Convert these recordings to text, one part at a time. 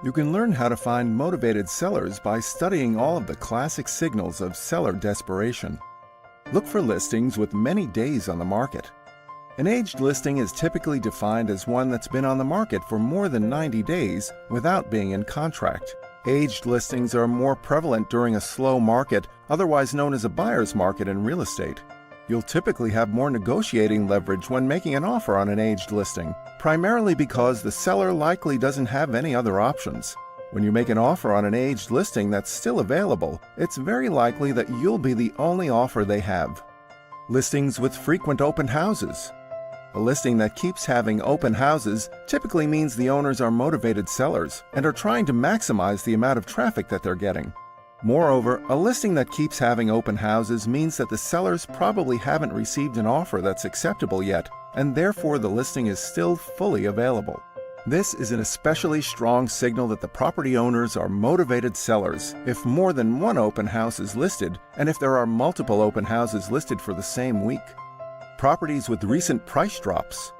You can learn how to find motivated sellers by studying all of the classic signals of seller desperation. Look for listings with many days on the market. An aged listing is typically defined as one that's been on the market for more than 90 days without being in contract. Aged listings are more prevalent during a slow market, otherwise known as a buyer's market in real estate. You'll typically have more negotiating leverage when making an offer on an aged listing, primarily because the seller likely doesn't have any other options. When you make an offer on an aged listing that's still available, it's very likely that you'll be the only offer they have. Listings with frequent open houses. A listing that keeps having open houses typically means the owners are motivated sellers and are trying to maximize the amount of traffic that they're getting. Moreover, a listing that keeps having open houses means that the sellers probably haven't received an offer that's acceptable yet, and therefore the listing is still fully available. This is an especially strong signal that the property owners are motivated sellers if more than one open house is listed and if there are multiple open houses listed for the same week. Properties with recent price drops.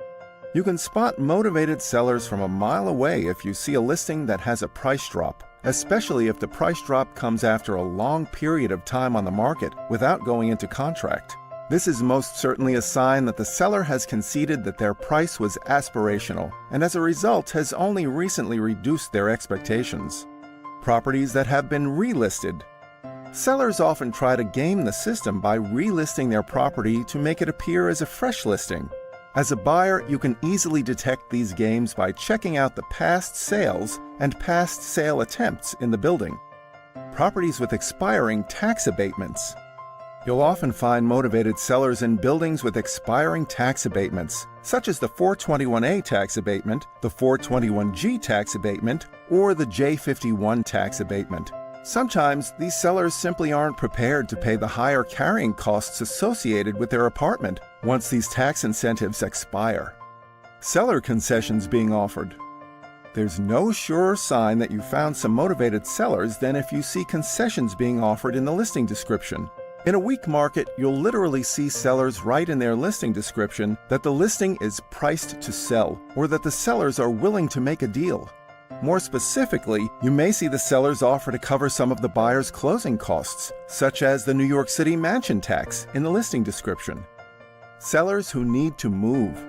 You can spot motivated sellers from a mile away if you see a listing that has a price drop, especially if the price drop comes after a long period of time on the market without going into contract. This is most certainly a sign that the seller has conceded that their price was aspirational and as a result has only recently reduced their expectations. Properties that have been relisted. Sellers often try to game the system by relisting their property to make it appear as a fresh listing. As a buyer, you can easily detect these games by checking out the past sales and past sale attempts in the building. Properties with expiring tax abatements. You'll often find motivated sellers in buildings with expiring tax abatements, such as the 421A tax abatement, the 421G tax abatement, or the J51 tax abatement. Sometimes these sellers simply aren't prepared to pay the higher carrying costs associated with their apartment once these tax incentives expire. Seller concessions being offered. There's no surer sign that you found some motivated sellers than if you see concessions being offered in the listing description. In a weak market, you'll literally see sellers write in their listing description that the listing is priced to sell or that the sellers are willing to make a deal. More specifically, you may see the sellers offer to cover some of the buyer's closing costs, such as the New York City mansion tax, in the listing description. Sellers who need to move.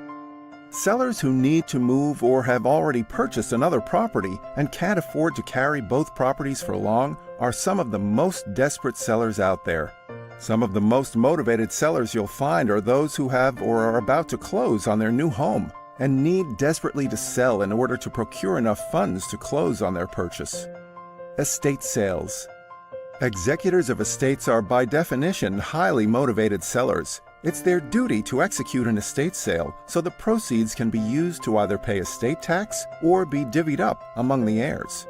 Sellers who need to move or have already purchased another property and can't afford to carry both properties for long are some of the most desperate sellers out there. Some of the most motivated sellers you'll find are those who have or are about to close on their new home and need desperately to sell in order to procure enough funds to close on their purchase. Estate sales. Executors of estates are by definition highly motivated sellers. It's their duty to execute an estate sale so the proceeds can be used to either pay estate tax or be divvied up among the heirs.